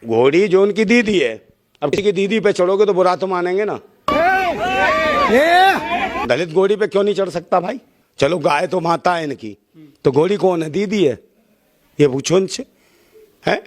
घोड़ी जो उनकी दीदी है, अब किसी की दीदी पे चढ़ोगे तो बुरा तो मानेंगे ना। दलित घोड़ी पे क्यों नहीं चढ़ सकता भाई? चलो गाय तो माता है इनकी, तो घोड़ी कौन है? दीदी है। ये पूछो इनसे, है?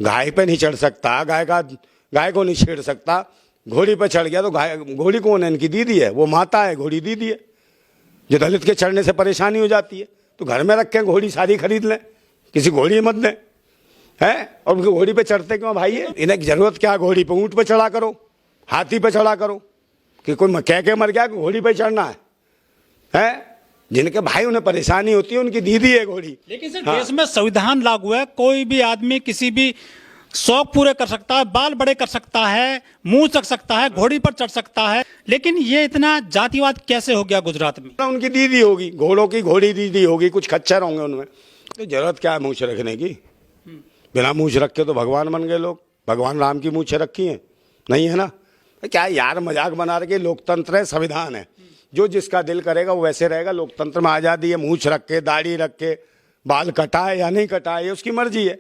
गाय पे नहीं चढ़ सकता, गाय को नहीं छेड़ सकता, घोड़ी पे चढ़ गया तो घोड़ी कौन है? इनकी दीदी है। वो माता है, घोड़ी दीदी है। जो दलित के चढ़ने से परेशानी हो जाती है तो घर में रखें घोड़ी, सारी खरीद लें, किसी घोड़ी मत दें, है? और उनकी घोड़ी पे चढ़ते क्यों भाई? है इन्हें जरूरत क्या? घोड़ी पे, ऊंट पे चढ़ा करो, हाथी पे चढ़ा करो, कि कोई कह के मर गया कि घोड़ी पे चढ़ना है? जिनके भाई उन्हें परेशानी होती है उनकी दीदी है घोड़ी। लेकिन सर देश में संविधान लागू है, कोई भी आदमी किसी भी शौक पूरे कर सकता है, बाल बड़े कर सकता है, मुंह चख सकता है, घोड़ी पर चढ़ सकता है, लेकिन ये इतना जातिवाद कैसे हो गया गुजरात में? उनकी दीदी होगी, घोड़ों की घोड़ी दीदी होगी, कुछ खच्चर होंगे उनमें, तो जरूरत क्या है मूछ रखने की? बिना मूछ रखे तो भगवान बन गए लोग। भगवान राम की मूछें रखी हैं? नहीं है ना। क्या यार मजाक बना रहे? लोकतंत्र है, संविधान है, जो जिसका दिल करेगा वो वैसे रहेगा। लोकतंत्र में आज़ादी है, मूछ रख के, दाढ़ी रख के, बाल कटाए या नहीं कटाए, ये उसकी मर्जी है,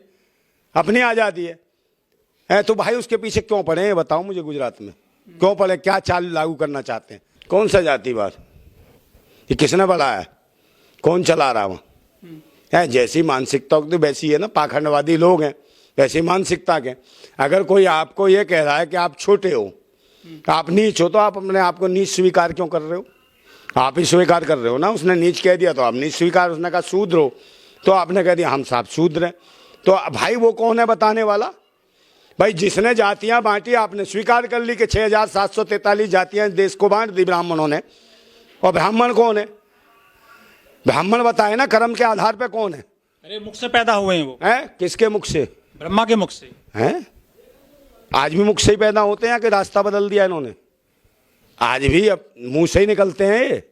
अपनी आज़ादी है। तो भाई उसके पीछे क्यों पड़े हैं बताओ मुझे? गुजरात में क्यों पड़े? क्या चाल लागू करना चाहते हैं? कौन सा जातिवाद? ये किसने बढ़ाया? कौन चला रहा वहाँ? है जैसी मानसिकता तो वैसी है ना, पाखंडवादी लोग हैं, वैसी मानसिकता के। अगर कोई आपको ये कह रहा है कि आप छोटे हो, आप नीच हो, तो आप अपने आप को नीच स्वीकार क्यों कर रहे हो? आप ही स्वीकार कर रहे हो ना। उसने नीच कह दिया तो आप नीच स्वीकार, उसने कहा शूद्र हो तो आपने कह दिया हम साहब शूद्र हैं। तो भाई वो कौन है बताने वाला? भाई जिसने जातियां बांटी आपने स्वीकार कर ली कि 6743 जातियां देश को बांट दी ब्राह्मणों ने। और ब्राह्मण कौन है? ब्राह्मण बताए ना कर्म के आधार पे कौन है? अरे मुख से पैदा हुए हैं वो। है किसके मुख से? ब्रह्मा के मुख से। हैं? आज भी मुख से ही पैदा होते हैं कि रास्ता बदल दिया इन्होंने? आज भी अब मुंह से ही निकलते हैं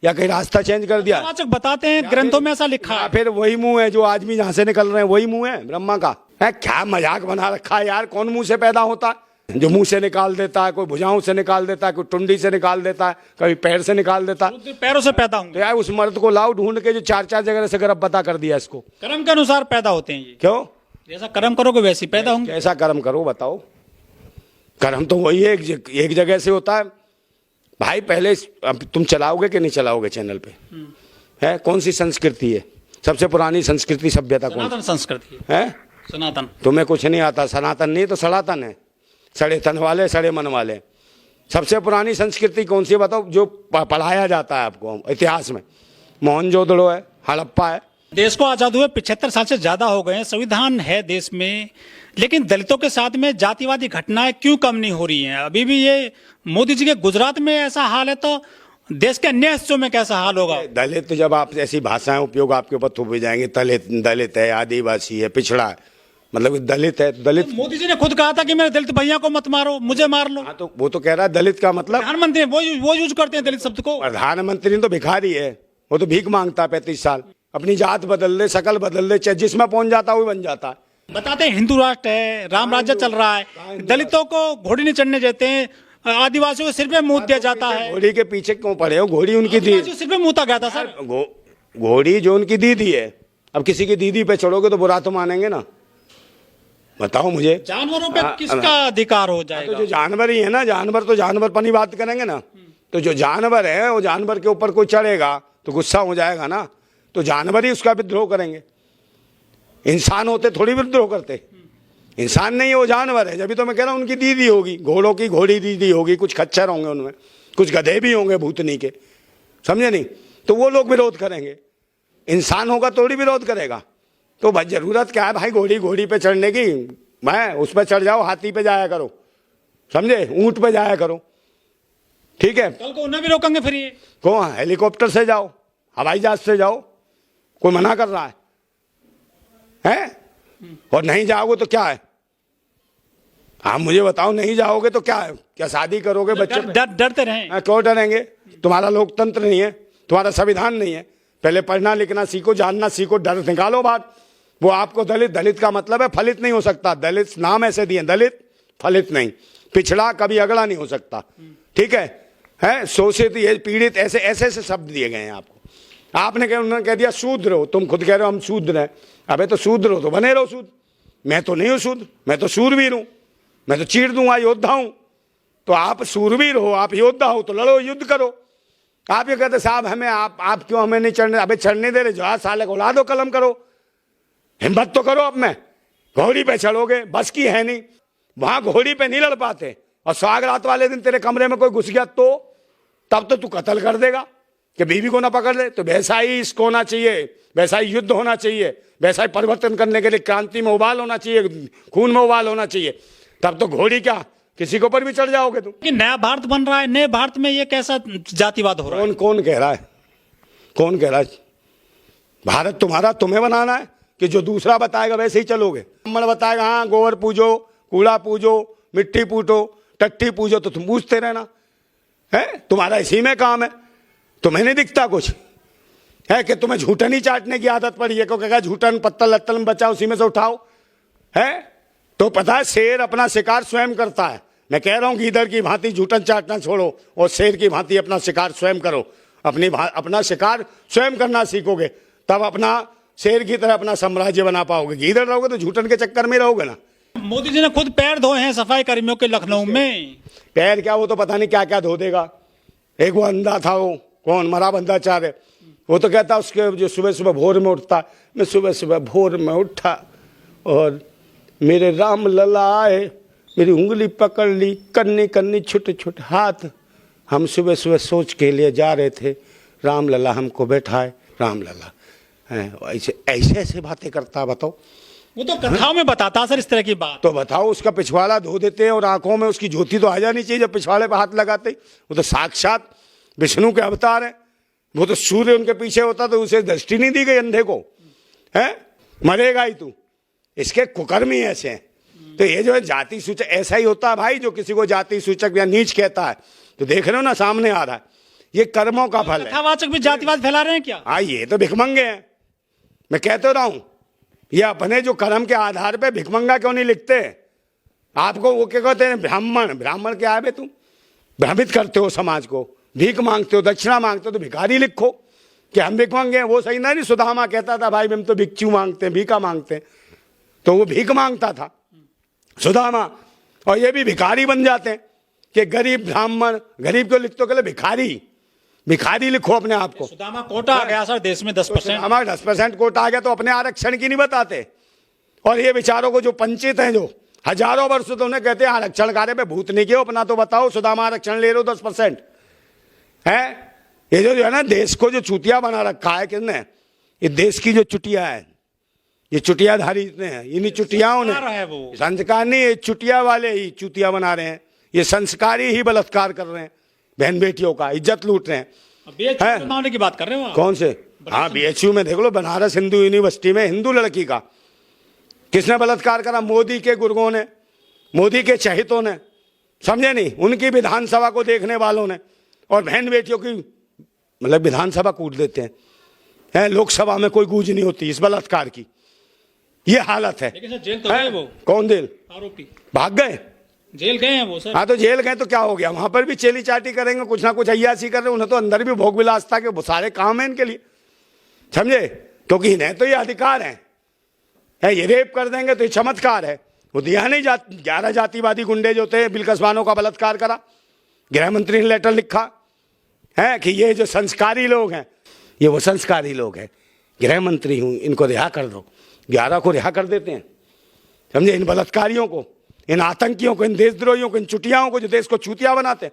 या कहीं रास्ता चेंज कर दिया? प्रवाचक बताते हैं ग्रंथों में ऐसा लिखा है। फिर वही मुंह है जो आज भी जहां से निकल रहे हैं, वही मुंह है ब्रह्मा का। है क्या मजाक बना रखा है यार? कौन मुंह से पैदा होता है? जो मुंह से निकाल देता है, कोई भुजाओं से निकाल देता है, कोई टुंडी से निकाल देता है, कभी पैर से निकाल देता है। पैरों से पैदा होंगे। तो यार उस मर्द को लाओ ढूंढ के जो 4 जगह से गर्भवती कर दिया इसको। कर्म के अनुसार पैदा होते हैं ये। क्यों? जैसा कर्म करोगे वैसे ही पैदा होंगे। कैसा कर्म करो बताओ? कर्म तो वही है, एक जगह से होता है भाई। पहले अब तुम चलाओगे कि नहीं चलाओगे चैनल पे? है कौन सी संस्कृति है? सबसे पुरानी संस्कृति सभ्यता कौन? सनातन संस्कृति है। सनातन। तुम्हें कुछ नहीं आता। सनातन नहीं तो सनातन है। सड़े तन वाले, सड़े मन वाले। सबसे पुरानी संस्कृति कौन सी है बताओ? जो पढ़ाया जाता है आपको इतिहास में, मोहनजोदड़ो है, हड़प्पा है। देश को आजाद हुए 75 साल से ज्यादा हो गए हैं, संविधान है देश में, लेकिन दलितों के साथ में जातिवादी घटनाएं क्यों कम नहीं हो रही हैं? अभी भी ये मोदी जी के गुजरात में ऐसा हाल है तो देश के अन्य हिस्सों में कैसा हाल होगा? दलित, जब आप ऐसी भाषाएं उपयोग आपके ऊपर थोपी जाएंगे, दलित है, आदिवासी है, पिछड़ा है, मतलब दलित है। दलित तो मोदी जी ने खुद कहा था कि मेरे दलित भैया को मत मारो, मुझे मार लो। हाँ तो वो तो कह रहा है दलित का मतलब प्रधानमंत्री वो यूज करते हैं दलित शब्द को। प्रधानमंत्री तो भिखारी है, वो तो भीख मांगता है 35 साल। अपनी जात बदल ले, शकल बदल ले, चाहे जिसमें पहुंच जाता है वो बन जाता है। बताते हैं हिंदू राष्ट्र है, राम राज्य चल रहा है, दलितों को घोड़ी नहीं चढ़ने देते हैं, आदिवासियों को सिर पे मुंह दिया जाता है। घोड़ी के पीछे क्यों पड़े हो? घोड़ी उनकी दीदी, सिर पे मुंह गया था सर। घोड़ी जो उनकी दीदी है। अब किसी की दीदी पे चढ़ोगे तो बुरा तो मानेंगे ना? बताओ मुझे। जानवरों पे किसका अधिकार हो जाएगा? तो जो जानवर ही है ना, जानवर तो जानवर पर ही बात करेंगे ना। तो जो जानवर है वो जानवर के ऊपर कोई चढ़ेगा तो गुस्सा हो जाएगा ना, तो जानवर ही उसका विद्रोह करेंगे। इंसान होते थोड़ी विद्रोह करते। इंसान नहीं है, वो जानवर है। जब तो मैं कह रहा हूं उनकी दीदी होगी, घोड़ों की घोड़ी दीदी होगी, कुछ खच्चर होंगे उनमें, कुछ गधे भी होंगे भूतनी के, समझे नहीं? तो वो लोग विरोध करेंगे। इंसान होगा थोड़ी विरोध करेगा। तो भाई जरूरत क्या है भाई घोड़ी पे चढ़ने की? मैं उस पर चढ़ जाओ, हाथी पे जाया करो, समझे, ऊंट पे जाया करो, ठीक है? कल को उन्हें भी रोकेंगे फिर ये। कौन? हेलीकॉप्टर से जाओ, हवाई जहाज से जाओ, कोई मना कर रहा है? और नहीं जाओगे तो क्या है? आप मुझे बताओ, नहीं जाओगे तो क्या है? क्या शादी करोगे बच्चे? डरते रहें। क्यों डरेंगे? तुम्हारा लोकतंत्र नहीं है, तुम्हारा संविधान नहीं है। पहले पढ़ना लिखना सीखो, जानना सीखो, डर निकालो बात। वो आपको दलित का मतलब है फलित नहीं हो सकता। दलित नाम ऐसे दिए, दलित फलित नहीं, पिछड़ा कभी अगला नहीं हो सकता, ठीक है? शोषित, ये पीड़ित, ऐसे ऐसे शब्द दिए गए हैं आपको। आपने उन्होंने कह दिया शूद्र हो, तुम खुद कह रहे हो हम शूद्र हैं। अबे तो शूद्र हो तो बने रहो शूद्र, मैं तो नहीं हूं शूद्र, मैं तो शूरवीर हूं, मैं तो चीर दूंगा, योद्धा हूं। तो आप शूरवीर हो, आप योद्धा हो, तो लड़ो, युद्ध करो। आप ये कहते साहब हमें आप क्यों हमें नहीं चढ़ने, अबे चढ़ने दे रहे, जो साले को ला दो, कलम करो, हिम्मत तो करो। अब मैं घोड़ी पे चढ़ोगे, बस की है नहीं, वहां घोड़ी पे नहीं लड़ पाते, और स्वागरात वाले दिन तेरे कमरे में कोई घुस गया तो तब तो तू कत्ल कर देगा कि बीवी को ना पकड़ ले। तो वैसा ही इसको होना चाहिए, वैसा ही युद्ध होना चाहिए, वैसा ही परिवर्तन करने के लिए क्रांति में उबाल होना चाहिए, खून में उबाल होना चाहिए। तब तो घोड़ी क्या, किसी के ऊपर भी चढ़ जाओगे तुम। कि नया भारत बन रहा है, नए भारत में ये कैसा जातिवाद हो रहा है? कौन कह रहा है, कौन कह रहा है? भारत तुम्हारा, तुम्हें बनाना है कि जो दूसरा बताएगा वैसे ही चलोगे? ब्राह्मण बताएगा हाँ गोबर पूजो, कूड़ा पूजो, मिट्टी पूजो, टट्टी पूजो, तो तुम पूछते रहना है, तुम्हारा इसी में काम है। तुम्हें नहीं दिखता कुछ है कि तुम्हें झूठन ही चाटने की आदत पड़ी है, क्योंकि झूठन पत्तल लत्तल में बचा उसी में से उठाओ है। तो पता है शेर अपना शिकार स्वयं करता है। मैं कह रहा हूं गीदड़ की भांति झूठन चाटना छोड़ो और शेर की भांति अपना शिकार स्वयं करो। अपना शिकार स्वयं करना सीखोगे तब अपना शेर की तरह अपना साम्राज्य बना पाओगे। गीदड़ रहोगे तो झूठन के चक्कर में रहोगे ना। मोदी जी ने खुद पैर धोए हैं सफाई कर्मियों के लखनऊ में। पैर क्या, वो तो पता नहीं क्या क्या धो देगा। एक वो अंधा था, वो कौन मरा बंदाचार्य, वो तो कहता उसके जो सुबह सुबह भोर में उठता, मैं सुबह सुबह भोर में उठा और मेरे राम लला आए, मेरी उंगली पकड़ ली, कन्नी कन्नी छोटे छोटे हाथ, हम सुबह सुबह सोच के लिए जा रहे थे, राम लला हमको बैठाए, राम लला ऐसे ऐसे ऐसे बातें करता। बताओ, वो तो कथाओं में बताता सर इस तरह की बात। तो बताओ, उसका पिछवाड़ा धो देते हैं और आंखों में उसकी ज्योति तो आ जानी चाहिए जब पिछवाड़े पर हाथ लगाते। वो तो साक्षात विष्णु के अवतार है। वो तो सूर्य उनके पीछे होता तो उसे दृष्टि नहीं दी गई अंधे को, है मरेगा ही तू। इसके कुकर्म ही ऐसे हैं। तो ये जो है जाति सूचक ऐसा ही होता है भाई, जो किसी को जाति सूचक या नीच कहता है। तो देख रहे हो ना, सामने आ रहा है, ये कर्मों का फल है। कथावाचक भी जातिवाद फैला रहे हैं क्या? हाँ, ये तो भिखमंगे हैं। मैं कहते रहा हूं, ये अपने जो कर्म के आधार पे भिखमंगा क्यों नहीं लिखते? आपको वो क्या कहते हैं, ब्राह्मण। ब्राह्मण क्या है बे? तुम भ्रमित करते हो समाज को, भीख मांगते हो, दक्षिणा मांगते हो, तो भिखारी लिखो कि हम भिखमंगे हैं। वो सही ना, नहीं सुदामा कहता था भाई हम तो भिक्षु मांगते हैं, भीखा मांगते हैं, तो वो भीख मांगता था सुदामा। और ये भी भिखारी बन जाते हैं कि गरीब ब्राह्मण, गरीब को लिखते हो भिखारी, भिखारी लिखो अपने आप को। सुदामा कोटा आ गया सर देश में 10%। हमारा 10% कोटा आ गया तो अपने आरक्षण की नहीं बताते। और ये विचारों को जो पंचित हैं, जो हजारों वर्ष से उन्हें कहते हैं आरक्षण कार्य में भूत नहीं किया, अपना तो बताओ। सुदामा आरक्षण ले रहे हो 10% है। ये जो है ना, देश को जो चुतिया बना रखा है किसने? ये देश की जो चुटिया है, ये चुटियाधारी इतने हैं, इन्हीं चुटियाओं ने, संस्कार नहीं, ये चुटिया वाले ही चुतिया बना रहे हैं। ये संस्कारी ही बलात्कार कर रहे हैं, बहन बेटियों का इज्जत लूट रहे हैं। मामले की बात कर रहे हो? कौन से? हाँ, BHU में देख लो, बनारस हिंदू यूनिवर्सिटी में हिंदू लड़की का किसने बलात्कार करा? मोदी के गुर्गों ने, मोदी के चहितों ने, समझे नहीं? उनकी विधानसभा को देखने वालों ने। और बहन बेटियों की मतलब विधानसभा कूट देते हैं, लोकसभा में कोई गूंज नहीं होती इस बलात्कार की। ये हालत है। लेकिन सर जेल तो गए वो। कौन जेल? आरोपी भाग गए, जेल गए हैं वो सर। हाँ, तो जेल गए तो क्या हो गया? वहां पर भी चेली चाटी करेंगे, कुछ ना कुछ अय्यासी कर रहे हैं। उन्हें तो अंदर भी भोग विलास था कि सारे काम है इनके लिए, समझे? क्योंकि इन्हें तो ये अधिकार है, ये रेप कर देंगे तो ये चमत्कार है। वो दिया नहीं 11 जातिवादी गुंडे जो थे, बिलकसबानों का बलात्कार करा, गृह मंत्री ने लेटर लिखा है कि ये जो संस्कारी लोग हैं, ये वो संस्कारी लोग हैं, गृह मंत्री हूं, इनको रिहा कर दो। 11 को रिहा कर देते हैं, समझे? इन बलात्कारियों को, इन आतंकियों को, इन देशद्रोहियों को, इन चुटियाओं को जो देश को चूतिया बनाते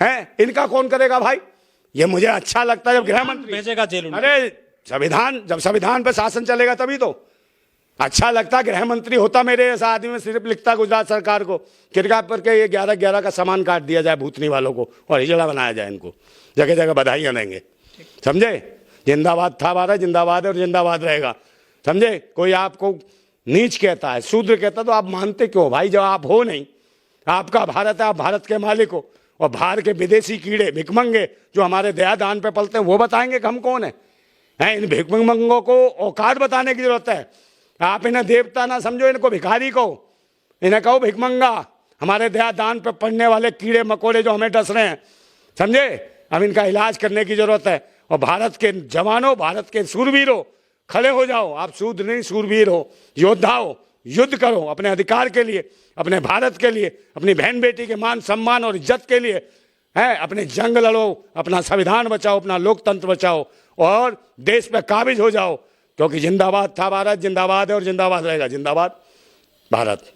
हैं, इनका कौन करेगा भाई? ये मुझे अच्छा लगता है जब गृह मंत्री भेजेगा जेल। अरे जब संविधान पे शासन चलेगा तभी तो अच्छा लगता। गृह मंत्री होता मेरे ऐसा आदमी में, सिर्फ लिखता गुजरात सरकार को कृपया करके ये 11-11 का सामान काट दिया जाए भूतनी वालों को और हिजड़ा बनाया जाए, इनको जगह जगह बधाइयाँ देंगे, समझे? जिंदाबाद था भारत, जिंदाबाद है और जिंदाबाद रहेगा, समझे? कोई आपको नीच कहता है, शूद्र कहता है, तो आप मानते क्यों भाई? जब आप हो नहीं, आपका भारत है, आप भारत के मालिक हो। और बाहर के विदेशी कीड़े भिखमंगे जो हमारे दया दान पे पलते हैं, वो बताएंगे कि हम कौन है? इन भिखमंगों को औकात बताने की जरूरत है। आप इन्हें देवता ना समझो, इनको भिखारी कहो, इन्हें कहो भिखमंगा। हमारे दया दान पे पड़ने वाले कीड़े मकोड़े जो हमें डस रहे हैं, समझे? अब इनका इलाज करने की जरूरत है। और भारत के जवानों, भारत के सूरवीरों, खड़े हो जाओ। आप शूद्र नहीं, सूरवीर हो, योद्धा हो, युद्ध करो अपने अधिकार के लिए, अपने भारत के लिए, अपनी बहन बेटी के मान सम्मान और इज्जत के लिए, है अपने जंग लड़ो, अपना संविधान बचाओ, अपना लोकतंत्र बचाओ और देश पे काबिज हो जाओ, क्योंकि जिंदाबाद था भारत, जिंदाबाद है और जिंदाबाद रहेगा। जिंदाबाद भारत।